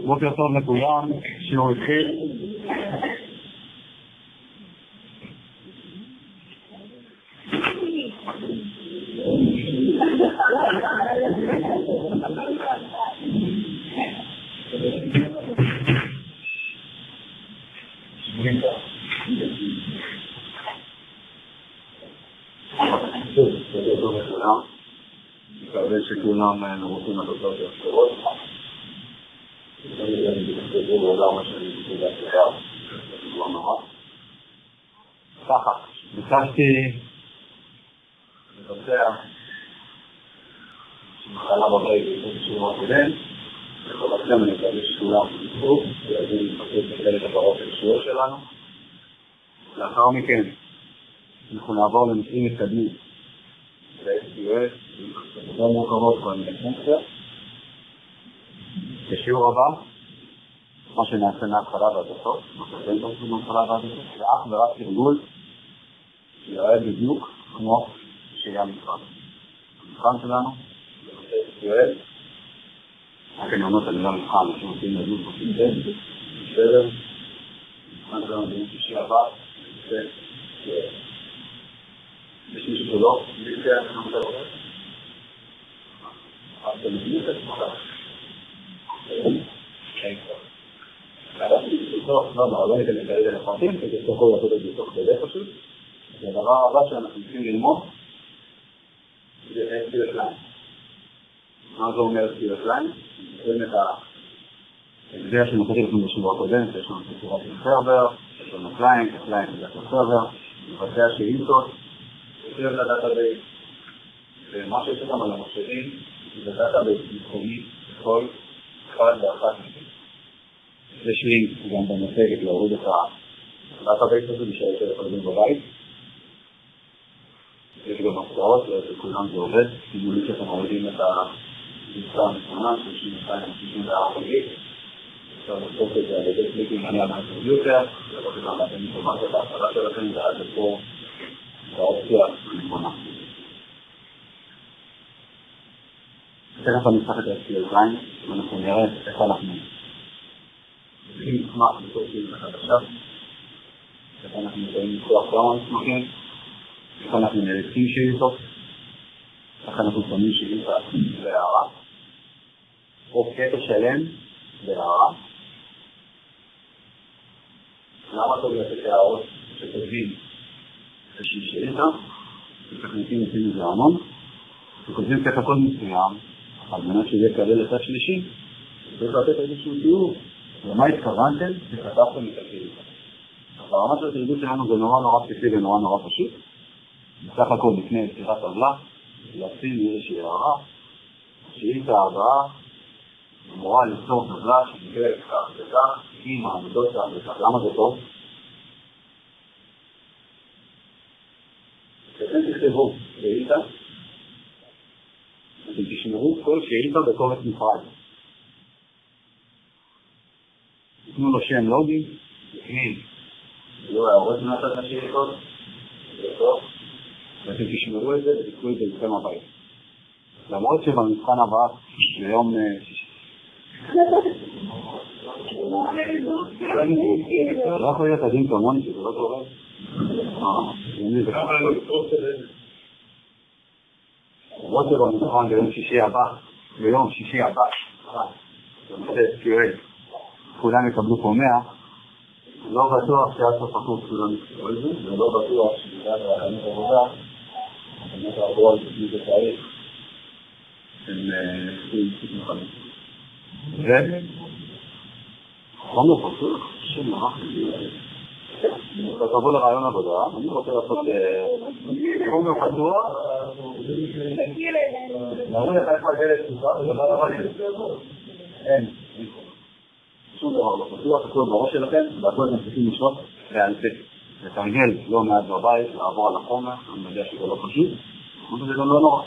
בוקר טוב לכולם, שיעור התחיל. מקווה שכולם נרוצים לתוצאות של השקרות. ככה, ביקשתי לבצע שמחלה בבית בשיעור הקודם, ולכם אני מקווה שכולם נתפו וידעו להתפקד בחלק הבאות של השיעור שלנו. לאחר מכן אנחנו נעבור לנושאים מתקדמים ב-SQS, יותר מורכבות כל מיני פונקציות. בשיעור הבא, מה שנעשה מההתחלה ועד הסוף, מה שאתם תעשו מההתחלה ועד הסוף, זה אך ורק תרגול שיראה בדיוק כמו שיהיה המבחן. המבחן שלנו, זה SQS, רק אני עונות על מילה מבחן, אנחנו נותנים לדון בפינטן, בסדר, מבחן שלנו ביום שישי הבא, זה SQS. יש מישהו שלא, בלתי אנחנו מדברים. אז אתם מבינים את עצמך. לא ניתן לקראת לפרטים, כי תצטרכו לעשות את זה תוך כדי פשוט. והדבר הבא שאנחנו צריכים ללמוד, זה SQS line. מה זה אומר SQS line? זה את ההגדר שנתתי לכם בשיעור הקודם, שיש לנו תצורה של סרבר, יש לנו קליינט, הקליינט זה הסרבר, מבצע שאילתות, יושב לדאטאבייס, ומה שיש גם על המחשבים זה דאטאבייס מקומי בכל אחד ואחת מכם. יש לינק גם במצגת להוריד את הדאטאבייס הזה בשביל שיכולים בבית. יש גם הפתעות, וכולם זה עובד, סימולית שאתם מורידים את המספר הנכונה של 2264 גיג. אפשר לעשות את זה על ידי קליקים על הקומפיוטר, לראות את האינפורמציה בהפעלה שלכם ועד לפה באופציה הנכונה. תכף אני אצטרך את ה-SQL line, ואנחנו נראה איך אנחנו צריכים מסמך בתור שאילתה חדשה, איך אנחנו יכולים לפתוח כמה מסמכים, איך אנחנו נרצים שאילתות, איך אנחנו שמים שאילתה בהערה, או קטע שלם בהערה. למה טוב לתת הערות שכותבים איזושהי שאילתה, ותכניסים עושים את זה המון, וכותבים קטע קוד מסוים, על מנת שזה יקבל את השלישי, צריך לתת איזשהו תיאור, ומה התכוונתם שכתבתם את השאילתה. ברמה של התרגול שלנו זה נורא בסיסי ונורא פשוט. בסך הכל לפני יצירת טבלה, לשים איזושהי הערה, השאילתה הבאה אמורה ליצור טבלה שנקראת כך וכך, עם העמדות כך וכך. למה זה טוב? כשאתם תכתבו שאילתה, אתם תשמרו כל שאילתה בקובץ נפרד. תתנו לו שם לוגי, תכנים, לא הערות מהצד השאילתות, ואתם תשמרו את זה ותקחו את זה לכם הבית. למרות שבמבחן הבא, ביום שישי. לא יכול להיות עדים כמוני שזה לא קורה. למרות שבמבחן ביום שישי הבא, בנושא SQL, כולם יקבלו פה 100, לא בטוח שעד סוף הקורס כולם יקבלו את זה, ולא בטוח שבגלל הרעיונות עבודה, באמת העבודה על תוכנית התאריך, הם עושים מוכנים. לא פשוט, שום מערך אתה תבוא לרעיון עבודה, אני רוצה לעשות חומר פתוח, נראה לך איך מגלת תשובה, זה לא דבר אין. שום דבר לא פתוח, הכל בראש שלכם, והכל אתם צריכים לשלוט בעל-פה. לתרגל לא מעט בבית, לעבור על החומר, אני יודע שזה לא פשוט, אבל זה גם לא נורא.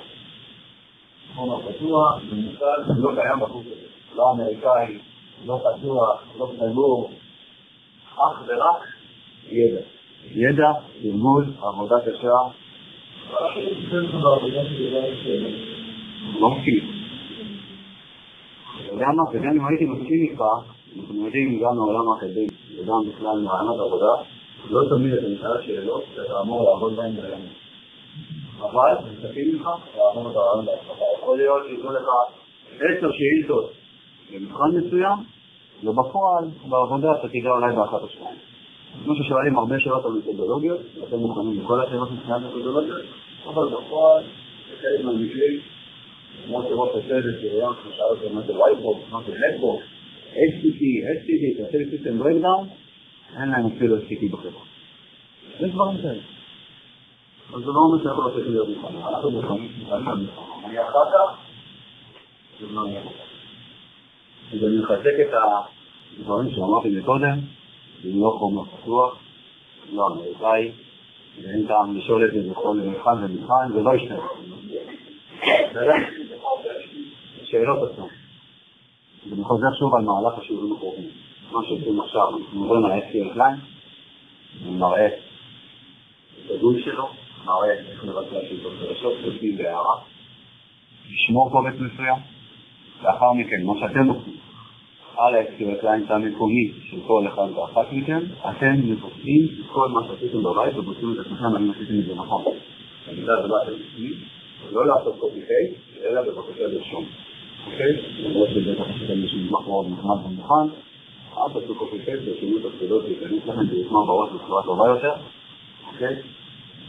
חומר פתוח, במושג, לא קיים בחוץ הזה. לא אמריקאי, לא פתוח, לא סגור, אך ורק ידע. ידע, תרגול, עבודה קשה. לא מסכים. וגם אם הייתי מסכים איתך, אנחנו יודעים גם לעולם האקדמי וגם בכלל מעיינות עבודה, לא תמיד את המשאלה שאלות שאתה אמור לעבוד בהן בימים. אבל, מסכים לך, לעמוד את הרעיון להצלחה. יכול להיות שיתנו לך 10 שאילתות במבחן מסוים, ובפועל, בעבודה אתה תדע אולי באחת או שתיים. כמו ששואלים הרבה שאלות על מתודולוגיות, אתם מוכנים לכל השאלות מבחינת מתודולוגיות, אבל בפועל, חלק מהמקרים, כמו שראש הצוות שראיון, כמו שאלה אותם, מה זה whiteboard, מה זה blackboard, STT, תעשה לי סיסטם ברקדאון, אין להם אפילו STT בחברה. יש דברים כאלה. אז זה לא אומר שאנחנו לא צריכים להיות מוכנים. אנחנו מוכנים, אני אחר כך, זה לא נהיה. אז אני מחזק את הדברים שאמרתי מקודם, זה לא חומר פתוח, לא אמריקאי, ואין טעם לשאול את זה בכל מבחן ומבחן, זה לא ישתנה. שאלות עצמם. ואני חוזר שוב על מהלך השיעורים הקרובים. מה שעושים עכשיו, אנחנו מדברים על SQL Client, אני מראה את הגוי שלו, מראה איך לבצע שאלות חדשות, כותבים בהערה, לשמור קובץ מסוים, לאחר מכן, מה שאתם עושים, על ה-SQL Client המקומי של כל אחד ואחת מכם, אתם מבצעים כל מה שעשיתם בבית ובוצעים את עצמכם, אני עשיתם את זה נכון. אני יודע, זה לא אתם עושים, לא לעשות copy-paste, אלא בבקשה לרשום. אוקיי? למרות שבטח עשיתם מישהו נשמח מאוד נחמד ומוכן, אל תעשו copy-paste ושמו את הפקודות להיכנס לכם ולשמוע בראש בצורה טובה יותר. אוקיי?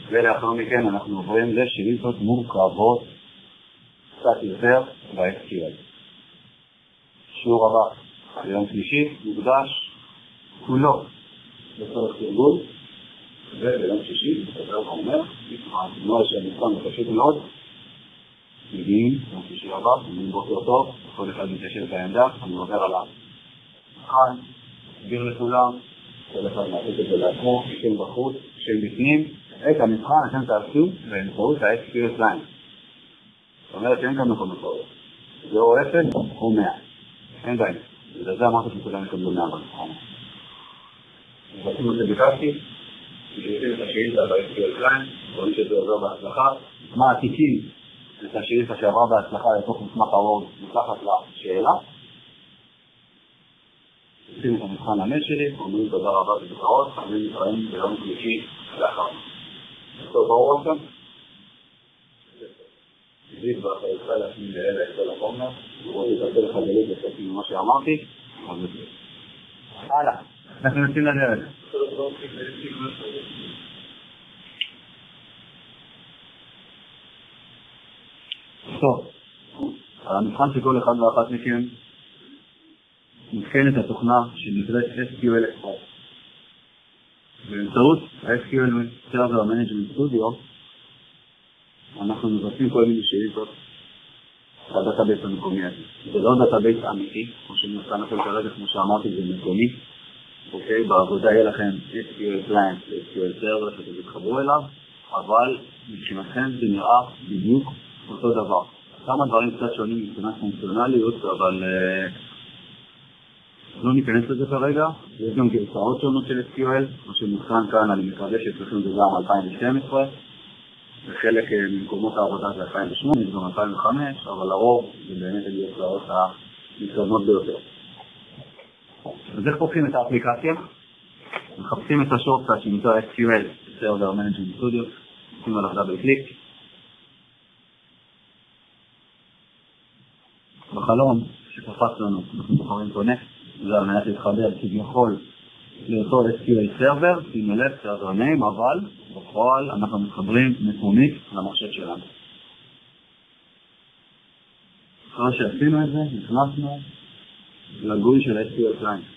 ולאחר מכן אנחנו עוברים לשאילתות מורכבות קצת יותר ב-SQL. שיעור הבא, ביום שלישי, מוקדש כולו לצורך תרגול, וביום שישי, בסדר ואומר, נועה שהמבחן פשוט מאוד, מגיעים, ביום שישי הבא, אומרים בוקר טוב, כל אחד מתיישב בעמדה, אני עובר עליו. כאן, סביר לכולם, כל אחד מעשית את זה לעצמו, שם בחוץ, שם בפנים, את המבחן אתם תעשו באמצעות ה-SQL Client. זאת אומרת שאין כאן מקום מקורות. זה או 0 או 100. אין בעיה. זה אמרת שכולם יקבלו 100 במבחן. מבצעים את זה ביקשתי, כשעושים את השאילתה ב-SQL Client, רואים שזה עובר בהצלחה. מעתיקים את השאילתה שעברה בהצלחה לתוך מסמך הוורד מתחת לשאלה. עושים את המבחן המייל שלי, אומרים תודה רבה ובקרות, אני מתראים ביום שלישי לאחר. טוב, ברור לכם? תזיק באחריתך להשמיד לאלה את כל החומר, ורואי לתעשה לך גלית לספי ממה שאמרתי, אז זה. הלאה, אנחנו יוצאים לדרך. טוב, על המבחן שכל אחד ואחת מכם נתקן את התוכנה שנקראת SQL Express. באמצעות ה-SQL Server Management Studio אנחנו מבצעים כל מיני שאילתות לדאטאבייס המקומי הזה. זה לא דאטאבייס אמיתי, כמו שנתן לכם כרגע, כמו שאמרתי, זה מקומי. אוקיי, בעבודה יהיה לכם SQL Client ו-SQL Server שאתם תתחברו אליו, אבל מבחינתכם זה נראה בדיוק אותו דבר. כמה דברים קצת שונים מבחינת פונקציונליות, אבל לא ניכנס לזה כרגע. יש גם גרסאות שונות של SQL, מה שמותקן כאן, אני מקווה שצריכים זה גם 2012, וחלק ממקומות העבודה זה 2008, זה גם 2005, אבל לרוב זה באמת הגרסאות המתקדמות ביותר. אז איך פותחים את האפליקציה? מחפשים את השורטקאט שנקרא SQL, Server Management Studio, עושים עליו דאבל קליק. בחלום שקפץ לנו, אנחנו בוחרים Connect, זה על מנת להתחבר כביכול לאותו SQL Server, שימו לב, Server Name, אבל בפועל אנחנו מתחברים מקומית למחשב שלנו. אחרי שעשינו את זה, נכנסנו לגוי של SQL Client.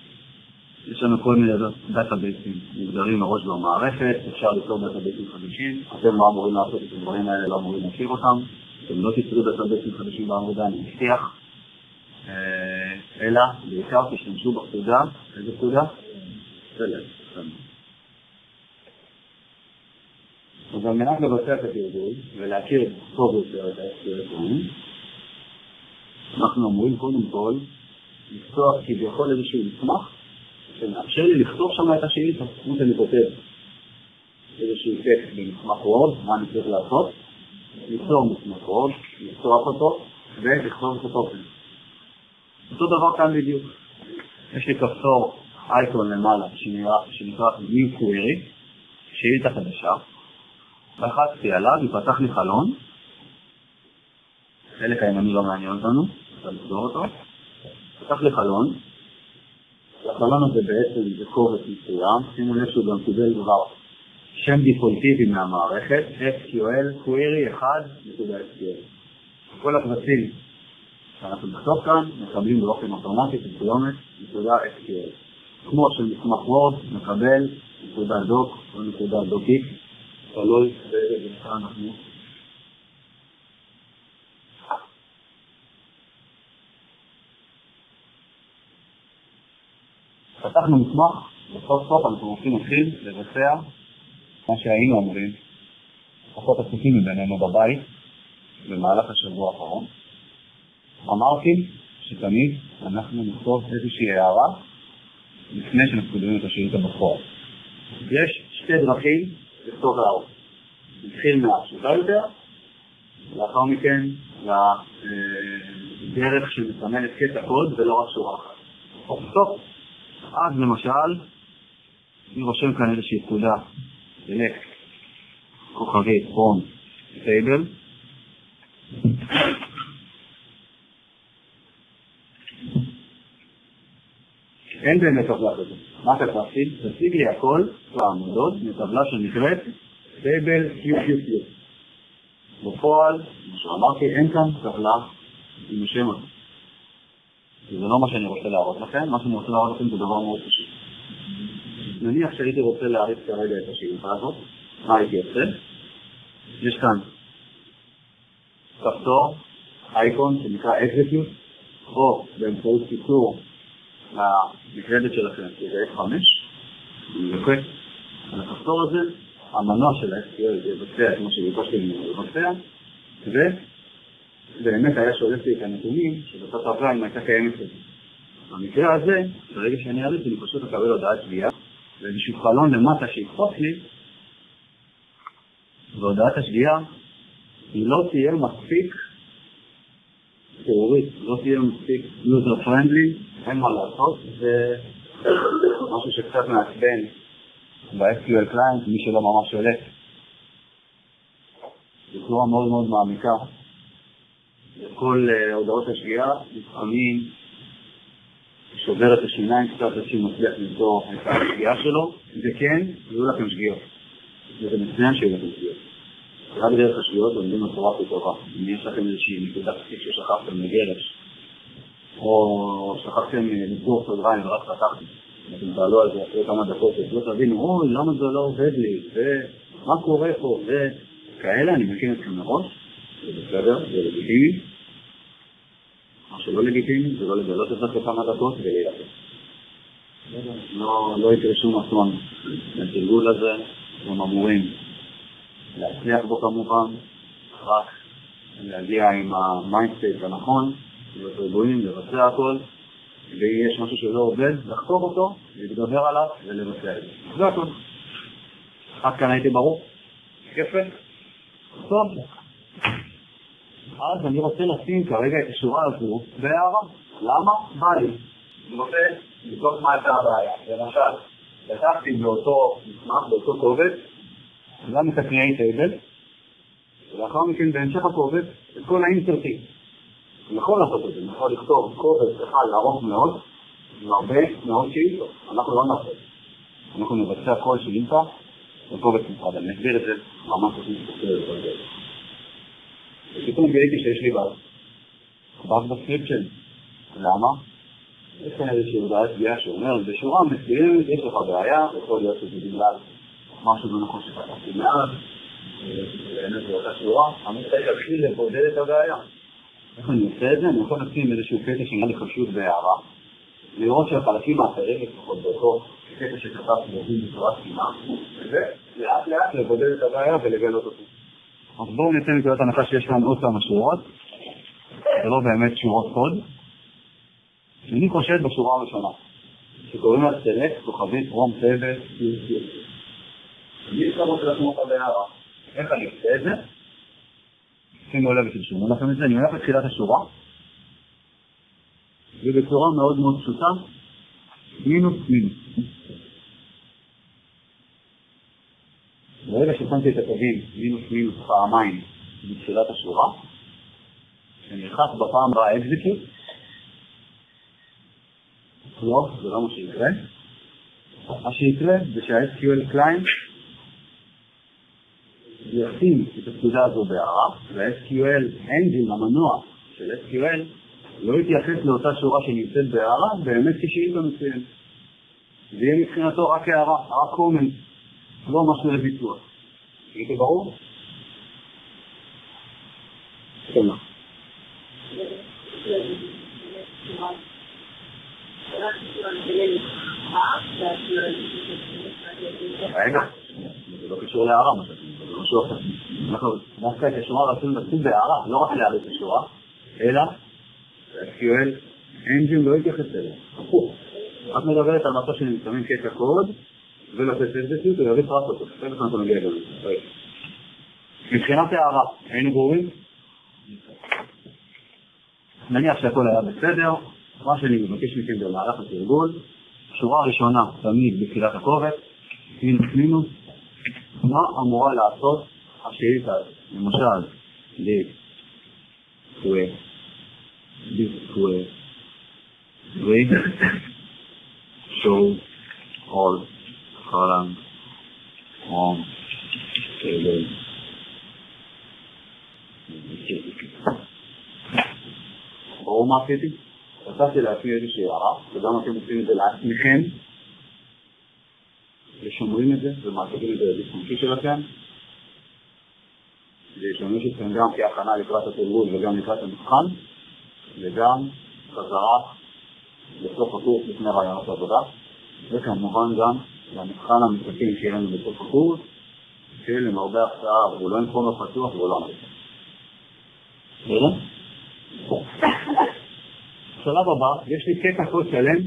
יש לנו כל מיני דאטאבייסים מוגדרים מראש במערכת, אפשר ליצור דאטאבייסים חדשים, אתם לא אמורים לעשות את הדברים האלה, לא אמורים להכיר אותם, אתם לא תיצרו דאטאבייסים חדשים בעבודה, אני מבטיח, אלא בעיקר תשתמשו בפקודה, איזה פקודה? סלב. אז על מנת לבצע את התרגול ולהכיר טוב יותר את ה-SQL Client, אנחנו אמורים קודם כל לפתוח כביכול איזשהו מסמך שמאפשר לי לכתוב שם את השאילתה, כמו שאני כותב איזשהו טקסט במסמך וורד, מה אני צריך לעשות? ליצור מסמך וורד, לפתוח אותו ולכתוב את התוכן. אותו דבר כאן בדיוק. יש לי כפתור אייקון למעלה שנקרא New Query, שאילתה חדשה. לחצתי עליו, יפתח לי חלון. חלק הימני לא מעניין אותנו, אתה לסגור אותו. יפתח לי חלון. החלון הזה בעצם זה קובץ מסוים, שימו לב שהוא גם קיבל דבר שם דיפולטיבי מהמערכת, SQL Query 1.SQL. כל הקבצים שאנחנו נכתוב כאן מקבלים באופן אוטומטי סיומת .SQL. כמו שמסמך וורד מקבל .doc או .docx, תלוי באיזה גרסה אנחנו. פתחנו מסמך, בסוף סוף אנחנו רוצים להתחיל לבצע מה שהיינו אומרים, פחות עסוקים מבינינו בבית במהלך השבוע האחרון. אמרתי שתמיד אנחנו נכתוב איזושהי הערה לפני שאנחנו קודמים את השאילתה בפועל. יש שתי דרכים לכתוב הערות. נתחיל מהפשוטה יותר, לאחר מכן לדרך שמסמנת קטע קוד ולא רק שורה אחת. טוב, אז למשל, אני רושם כאן איזושהי פקודה, select, כוכבית, from, table. אין באמת טבלה כזאת. מה כתבתי? תציג לי הכל בעמודות מטבלה שנקראת table QQQ. בפועל, מה שאמרתי, אין כאן טבלה עם השם הזה. זה לא מה שאני רוצה להראות לכם, מה שאני רוצה להראות לכם זה דבר מאוד פשוט. נניח שהייתי רוצה להריץ כרגע את השאילתה הזאת, מה הייתי עושה? יש כאן כפתור, אייקון שנקרא Execute, או באמצעות קיצור למקרדת שלכם, שזה F5, ולוחץ על הכפתור הזה, המנוע של ה-SQL יבצע כמו שביקשתי לבצע, ובאמת היה שולף לי את הנתונים שבצעת טבלה אם הייתה קיימת כזה. במקרה הזה, ברגע שאני אריץ, אני פשוט אקבל הודעת שגיאה, ואיזשהו חלון למטה שיקפוץ לי, והודעת השגיאה היא לא תהיה מספיק תיאורית, לא תהיה מספיק user friendly, אין מה לעשות, זה משהו שקצת מעצבן ב-SQL client, מי שלא ממש שולט. בצורה מאוד מאוד מעמיקה. כל הודעות השגיאה, לפעמים שובר את השיניים קצת עד שהוא מצליח למצוא את השגיאה שלו, וכן, יהיו לכם שגיאות. וזה מצוין שיהיו לכם שגיאות. רק דרך השגיאות לומדים בצורה טובה. אם יש לכם איזושהי נקודה כתיק ששכחתם לגרש, או שכחתם לסגור סוגריים ורק פתחתם, אתם תעלו על זה אחרי כמה דקות, לא תבינו, אוי, למה זה לא עובד לי, ומה קורה פה, וכאלה, אני מכין אתכם מראש, זה בסדר, זה לגיטימי. מה שלא לגיטימי, זה לא לגלות את זה כמה דקות ולהילחם. לא יקרה שום אסון. התרגול הזה, הם אמורים להצליח בו כמובן, רק להגיע עם המיינדסטייט הנכון, להיות רגועים, לבצע הכל, ואם יש משהו שלא עובד, לחקור אותו, להתגבר עליו ולבצע את זה. זה הכל. עד כאן הייתי ברור. יפה. טוב. אז אני רוצה לשים כרגע את השורה הזו בהערה. למה? בא לי. אני רוצה לבדוק מה הייתה הבעיה. למשל, כתבתי באותו מסמך, באותו קובץ, גם את ה-Create Table, ולאחר מכן בהמשך הקובץ את כל האינסרטים. אני יכול לעשות את זה, אני יכול לכתוב קובץ אחד ארוך מאוד, עם הרבה מאוד שאילתות. אנחנו לא נעשה. אנחנו נבצע כל שאילתה בקובץ נפרד. אני אסביר את זה ממש את זה. ופתאום גיליתי שיש לי באג בסקריפט שלי. למה? יש כאן איזושהי הודעת שגיאה שאומר, בשורה מסוימת יש לך בעיה, יכול להיות שזה בגלל משהו לא נכון שפתחתי מאז, ואין את אותה שורה, אני צריך להתחיל לבודד את הבעיה. איך אני עושה את זה? אני יכול לשים איזשהו קטע שנראה לי חשוב בהערה, לראות שהחלקים האחרים לפחות באותו קטע שכתבתי בודים בצורה סתימה, ולאט לאט לבודד את הבעיה ולגלות אותו. אז בואו נצא מנקודת הנחה שיש כאן עוד כמה שורות, זה לא באמת שורות קוד. אני חושד בשורה הראשונה, שקוראים לה select כוכבית from table QQ. אני אשכב רוצה לשמור אותה בהערה. איך אני עושה את זה? שימו לב ותרשמו לכם את זה, אני הולך לתחילת השורה, ובצורה מאוד מאוד פשוטה, מינוס מינוס. ברגע ששמתי את הקווים מינוס מינוס פעמיים בתחילת השורה, שנלחץ בפעם הבאה אקזיקיוט, לא, זה לא מה שיקרה. מה שיקרה זה שה-SQL קליינט ישים את הפקודה הזו בהערה, וה-SQL engine, המנוע של SQL, לא יתייחס לאותה שורה שנמצאת בהערה, באמת כשאילתה מסוים. זה יהיה מבחינתו רק הערה, רק קומנט, לא משהו לביצוע. הייתי ברור? כן. רגע, זה לא קשור להערה, זה לא משהו אחר. אנחנו דווקא את השורה רצינו לשים בהערה, לא רק להריץ השורה, אלא SQL engine לא יתייחס אליה. את מדברת על מצב שנמצאים קטע קוד, ולתת אקזיקיוט ויריץ רק אותו. זה בכלל אתה מגיע גם לזה. מבחינת הערה, היינו ברורים? נניח שהכל היה בסדר, מה שאני מבקש מכם במהלך התרגול, שורה ראשונה תמיד בתחילת הקובץ, מינוס מינוס, מה אמורה לעשות השאילתה, למשל, show all columns on table. ברור מה עשיתי? רציתי להפעיל איזושהי הערה, וגם אתם עושים את זה לעצמכם, ושומרים את זה, ומעתקים את זה לדיסקונקי שלכם, להשתמש אתכם גם כהכנה לקראת התרגול וגם לקראת המבחן, וגם חזרה בסוף הקורס לפני רעיונות עבודה, וכמובן גם למבחן המשחקים שיהיה לנו בסוף הקורס, שלמרבה הפתעה הוא לא עם חומר פתוח והוא לא נמצא. בסדר? בשלב הבא יש לי קטע קוד שלם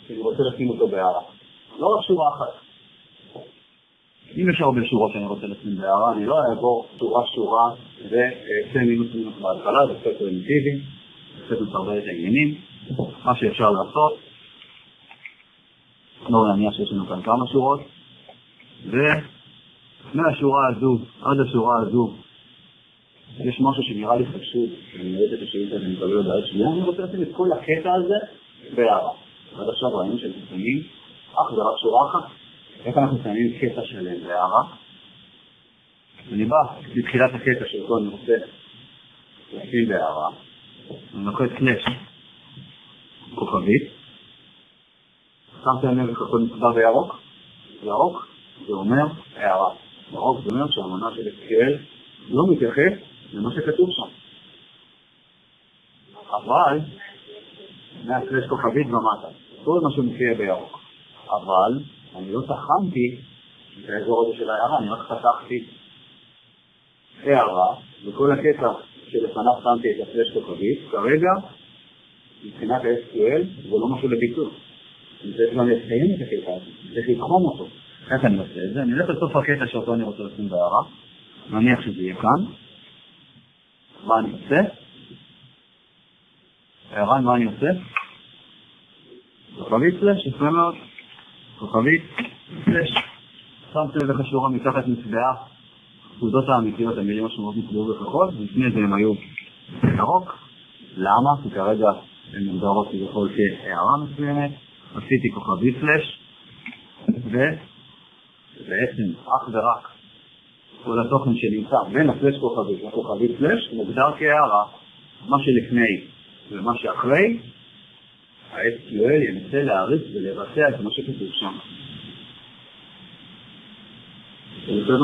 שאני רוצה לשים אותו בהערה. לא רק שורה אחת. אם יש הרבה שורות שאני רוצה לשים בהערה, אני לא אעבור שורה ואעשה מינוס מינוס בהתחלה, זה קצת פרימיטיבי, זה קצת מסרבל את העניינים, מה שאפשר לעשות. לא נניח שיש לנו כאן כמה שורות, ומהשורה הזו עד השורה הזו יש משהו שנראה לי חשוב, אני רואה את השאילתה ואני מקבל לדעת שנייה, אני רוצה לשים את כל הקטע הזה בהערה. עד עכשיו ראינו שאנחנו שמים אך ורק שורה אחת. איך אנחנו שמים קטע שלם בהערה? אני בא בתחילת הקטע שאותו אני רוצה לשים בהערה, אני לוקח סלש כוכבית, שמתם לב איך הכל נצבע בירוק? ירוק זה אומר הערה. ירוק זה אומר שהמונה של SQL לא מתייחס למה שכתוב שם. אבל, מהסלש כוכבית ומטה, כל מה שמופיע בירוק. אבל, אני לא תחמתי את האזור הזה של ההערה, אני רק פתחתי הערה, וכל הקטע שלפניו שמתי את הסלש כוכבית, כרגע, מבחינת ה-SQL, זה לא משהו לביצוע. אני צריך גם לסיים את הקטע הזה, צריך לתחום אותו. איך אני עושה את זה? אני אלך לסוף הקטע שאותו אני רוצה לשים בהערה, נניח שזה יהיה כאן. מה אני עושה? הערה, מה אני עושה? כוכבית סלש, יפה מאוד. כוכבית סלש. שמתי לב איך השורה מתחת נצבעה. הפקודות האמיתיות, המילים השמורות נצבעו בכחול, ולפני זה הם היו ירוק. למה? כי כרגע הן מוגדרות כביכול כהערה מסוימת. עשיתי כוכבית סלש, ובעצם אך ורק כל התוכן שנמצא בין הסלש כוכבית לכוכבית סלש מוגדר כהערה. מה שלפני ומה שאחרי, ה-SQL ינסה להריץ ולבצע את מה שכתוב שם. זה בסדר?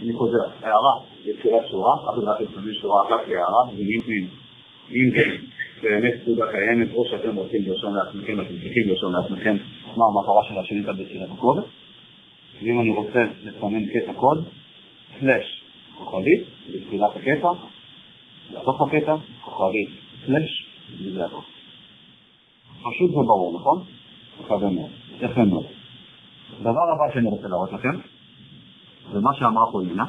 אני חוזר, הערה יצירת שורה, אף אחד תסתכל שורה אחת להערה, אם כן, באמת סוגה קיימת, או שאתם רוצים לרשום לעצמכם, אתם צריכים לרשום לעצמכם מה המטרה של השאילתה בתחילת הקובץ. ואם אני רוצה לסמן קטע קוד, סלש כוכבית, בתחילת הקטע, בסוף הקטע, כוכבית, סלש, וזה הכל. פשוט וברור, נכון? יפה מאוד. דבר הבא שאני רוצה להראות לכם, זה ומה שאמרה פולינה,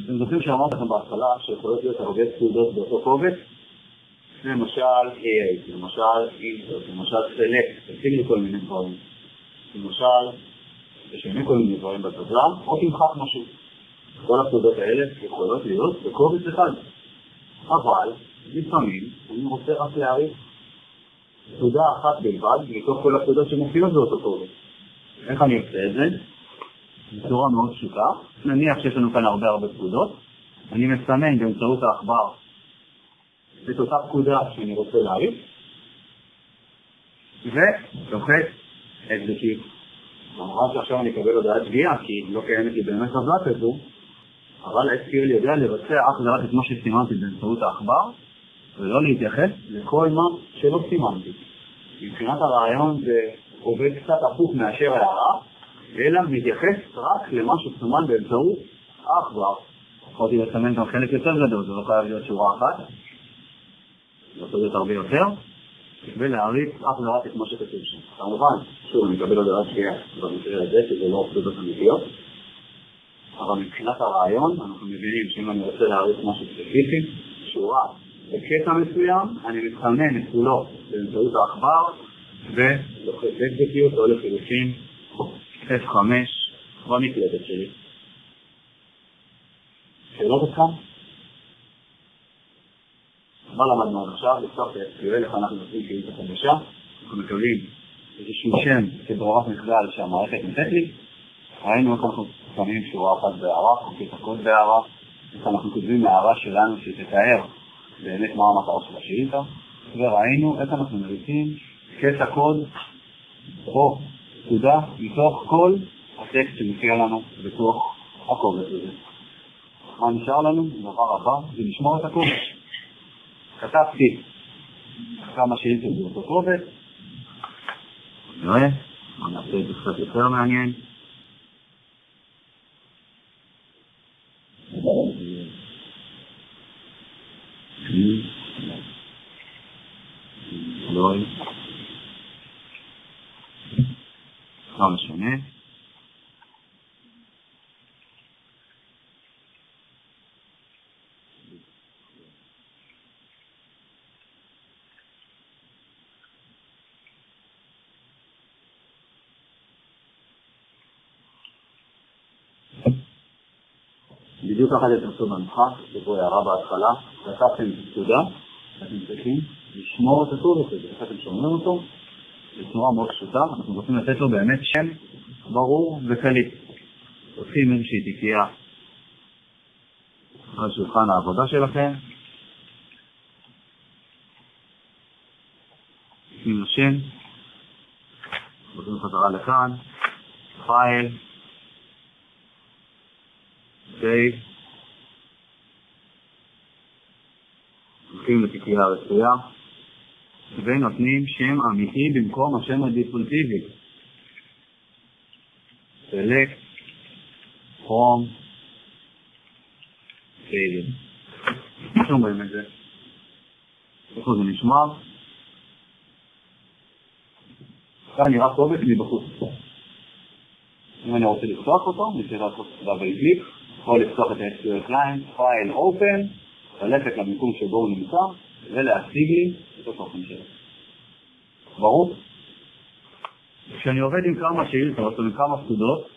אתם זוכרים שאמרתי לכם בהתחלה שיכולות להיות הרבה פקודות באותו קובץ? למשל EA, למשל Insert, למשל Select, תציג לי כל מיני דברים. למשל, תשנה כל מיני דברים בטבלה, או תמחק משהו. כל הפקודות האלה יכולות להיות בקובץ אחד. אבל, לפעמים, אני רוצה רק להעריך פקודה אחת בלבד, מתוך כל הפקודות שמופיעות באותו קובץ. איך אני עושה את זה? בצורה מאוד פשוטה. נניח שיש לנו כאן הרבה פקודות. אני מסמן באמצעות העכבר את אותה פקודה שאני רוצה להעריך, ולוחץ execute. כמובן שעכשיו אני אקבל הודעת שגיאה, כי לא קיימת לי באמת טבלה כזו, אבל ה-SQL יודע לבצע אך ורק את מה שסימנתי באמצעות העכבר, ולא להתייחס לכל מה שלא סימנתי. מבחינת הרעיון זה עובד קצת הפוך מאשר הערה, אלא מתייחס רק למה שסומן באמצעות העכבר. יכולתי לסמן גם חלק יותר גדול, זה לא חייב להיות שורה אחת, זה יכול להיות הרבה יותר, ולהעריך אך ורק את מה שכתוב שם. כמובן, שוב, אני מקבל הודעת שגיאה במקרה הזה, שזה לא פקודות אמיתיות, אבל מבחינת הרעיון, אנחנו מבינים שאם אני רוצה להעריך משהו ספציפי, שורה בקטע מסוים, אני מתכוונן את כולו באמצעות העכבר, ולוחץ execute או לחילופין F5 במקלדת שלי. שאלות אתכם? מה למדנו עד עכשיו? לפתוח את ה-SQL, איך אנחנו נותנים שאילתה חדשה. אנחנו מקבלים איזשהו שם כברירת מחדל שהמערכת נותנת לי. ראינו איך אנחנו שמים שורה אחת בהערה, חוקית הקוד בהערה, איך אנחנו כותבים מהערה שלנו שתתאר באמת מה המטרה של השאילתה, וראינו איך אנחנו מריצים קטע קוד או פקודה מתוך כל הטקסט שמופיע לנו בתוך הקובץ הזה. מה נשאר לנו? דבר הבא זה לשמור את הקובץ. כתבתי כמה שאילתות באותו קובץ, נראה, אני אעשה את זה קצת יותר מעניין. לא משנה. בדיוק ככה תעשו במשחק, שבו הערה בהתחלה, כתבתם פקודה, אתם צריכים לשמור את הקובץ הזה, איך אתם שומרים אותו, בצורה מאוד פשוטה, אנחנו רוצים לתת לו באמת שם ברור וקליט. עושים איזושהי תיקייה על שולחן העבודה שלכם, עושים לו שם, עושים חזרה לכאן, פייל, סייב, הולכים לתיקייה הרצויה, ונותנים שם אמיתי במקום השם הדיפולטיבי. Select, From, Save. איך אומרים את זה? איפה זה נשמע? כאן נראה קובץ מבחוץ. אם אני רוצה לפתוח אותו, אני צריך לעשות דאבל קליק, או לפתוח את ה-SQL Client, File Open, ללכת למיקום שבו הוא נמצא, ולהציג לי את התוכן שלו. ברור? כשאני עובד עם כמה שאילתות או עם כמה פקודות,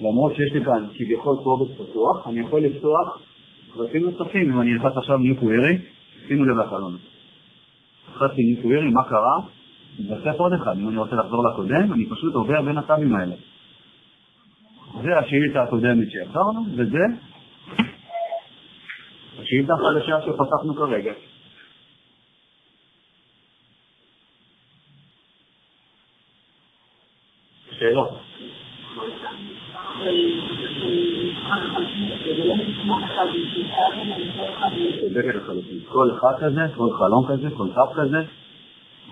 למרות שיש לי כאן כביכול קובץ פתוח, אני יכול לפתוח קבצים נוספים. אם אני אלחץ עכשיו New Query, שימו לב לחלון. לחצתי New Query, מה קרה? נתווסף עוד אחד. אם אני רוצה לחזור לקודם, אני פשוט עובר בין הטאבים האלה. זה השאילתה הקודמת שיצרנו, וזה השאילתה החדשה שפתחנו כרגע. שאלות? כל אחד כזה, כל חלון כזה, כל טאב כזה,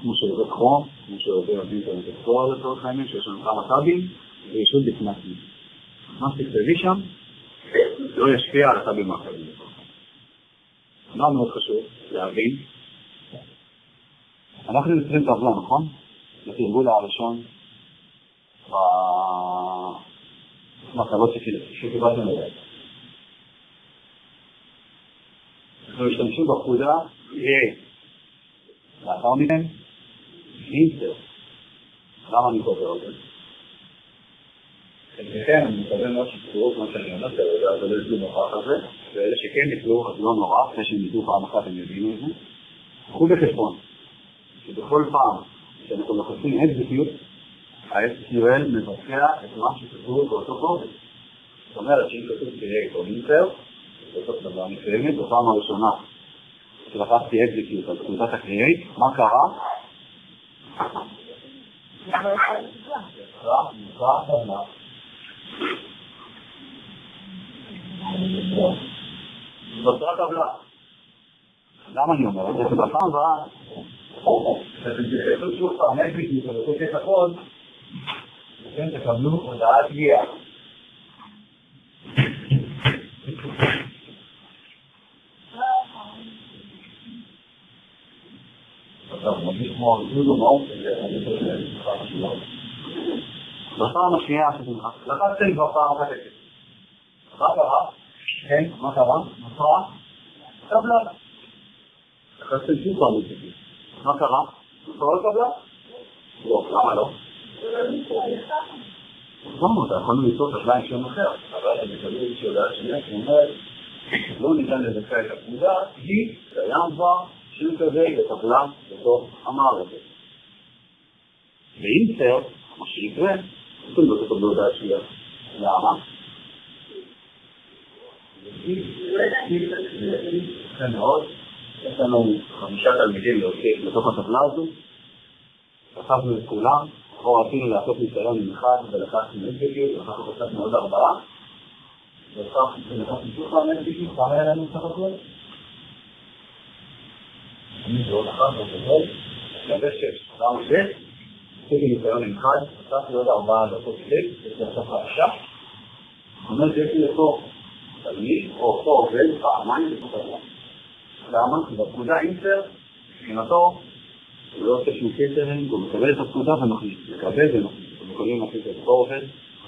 כמו שעובד כרום, כמו שעובד אינטרנט אקספלורר לצורך העניין, שיש לנו כמה טאבים, וישות בפני עצמי. מה שתכתבי שם לא ישפיע על הסבים האחרים. מה מאוד חשוב להבין? אנחנו יוצרים טבלה, נכון? לתרגול הראשון במטלות שקיבלנו לזה. אנחנו משתמשים בפקודה A. לאחר מכן, insert. למה אני קובע את זה? כן, אני מקבל מאוד שתקורות מה שאני אומר, אבל לא ידעו נורא כזה, ואלה שכן ידעו, אז לא נורא, אחרי שהם ידעו פעם אחת הם יודעים את זה. קחו בחשבון, שבכל פעם שאנחנו מחפשים execute, ה-SQL מבצע את מה שכתוב באותו קובץ. זאת אומרת שאם כתוב create או insert, זאת דבר מסוימת, בפעם הראשונה שלקחתי execute על קבוצת ה-create, מה קרה? נקרא טבלה. נוצרה טבלה. למה אני אומר? זה שבפעם הבאה תתייחסו שוב פעם execute על אותו קטע קוד, וכן תקבלו הודעת שגיאה. בפעם השנייה לחצתם כבר פעם אחת את זה. מה קרה? כן, מה קרה? נוצרה טבלה. לחצתם שוב פעם את זה. מה קרה? נוצרה טבלה? לא, למה לא? אתה יכולנו ליצור טבלה עם שם אחר, אבל אתם מקבלים איזושהי הודעה שנייה שאומרת לא ניתן לבצע את הפקודה, היא קיים כבר שם כזה לטבלה בתוך המערכת. באינסרט, מה שיקרה, אתם לא תקבלו הודעה שנייה. למה? לכן מאוד, יש לנו 5 תלמידים להוציא לתוך הטבלה הזו, לקחנו את כולם, או רצינו לעשות ניסיון עם אחד ולקחנו execute, לקחנו עוד 4, ולקחנו שוב פעם execute, כמה היה לנו סך הכל? אני ועוד אחד ועוד שווה 6. למה 6? עשיתי ניסיון עם אחד, לקחנו עוד 4 לאותו קליק, יש לי עכשיו 5. זאת אומרת שיש לי לפה תלמיד, או אותו עובד, פעמיים לתוך הטבלה. למה? כי בפקודה insert, מבחינתו, הוא לא עושה שום קטרינג, הוא מקבל את הפקודה ומחליט. מקבל ומחליט. הם יכולים להחליט את אותו עובד,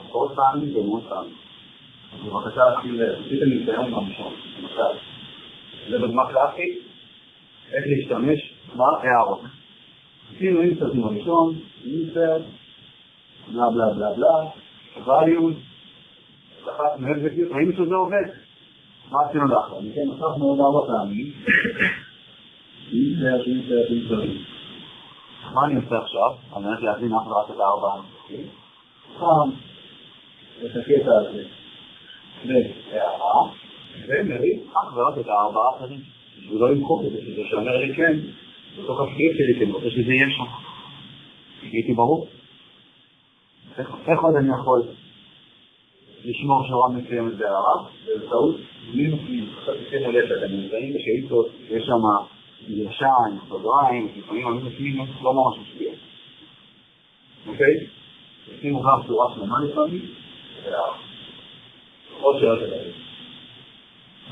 עשרות פעמים ומאות פעמים. אז בבקשה, עשיתם ניסיון בראשון. למשל, זה דוגמה קלאסית, איך להשתמש בהערות. עשינו אינסרט עם הראשון, אינסרט, בלה בלה בלה בלה, values, לחצנו execute, ראינו שזה עובד. מה עשינו לאחר? מכן הוספנו עוד 4 פעמים. אינסרט, אינסרט, אינסרט. מה אני עושה עכשיו? על מנת להבין אך ורק את 4 הנושאים. פעם, את הקטע הזה להערה, ומריד אך ורק את 4 האחרים. שהוא לא ימחוק את זה, שזה שאומר לי כן, בתוך הפקיד שלי כן, רוצה שזה יהיה שם. הייתי ברור. איך עוד אני יכול לשמור שורה מסוימת בהערה? באמצעות בלי נושאים. שימו לב שאתם נמצאים בשאילתות, יש שם גרשיים, סוגריים, לפעמים אני מסכים לא ממש משפיע. אוקיי? שימו גם שורה שלמה לפעמים, עוד שאלות אליי.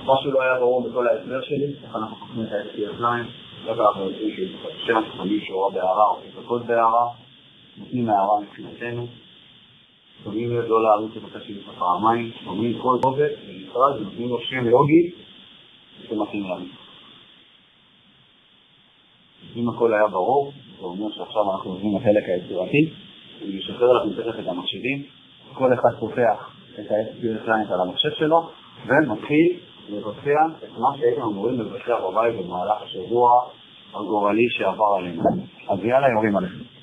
משהו לא היה ברור בכל ההסבר שלי, איך אנחנו חושבים את ה-SQL, לא ככה רוצים שבחדשה, שמים שורה בהערה או תפקוד בהערה, נותנים מהערה מבחינתנו, שומעים לא להריץ את הקשים פעמיים, שומעים כל עובד בנפרד ונותנים לו שם לוגי שמתאים לנו. אם הכל היה ברור, זה אומר שעכשיו אנחנו עוברים לחלק היצירתי, ונשחרר לכם תכף את המחשבים, כל אחד פותח את ה-SQL Client על המחשב שלו, ומתחיל לבצע את מה שהייתם אמורים לבצע בבית במהלך השבוע הגורלי שעבר עלינו. אז יאללה, יורים עליכם.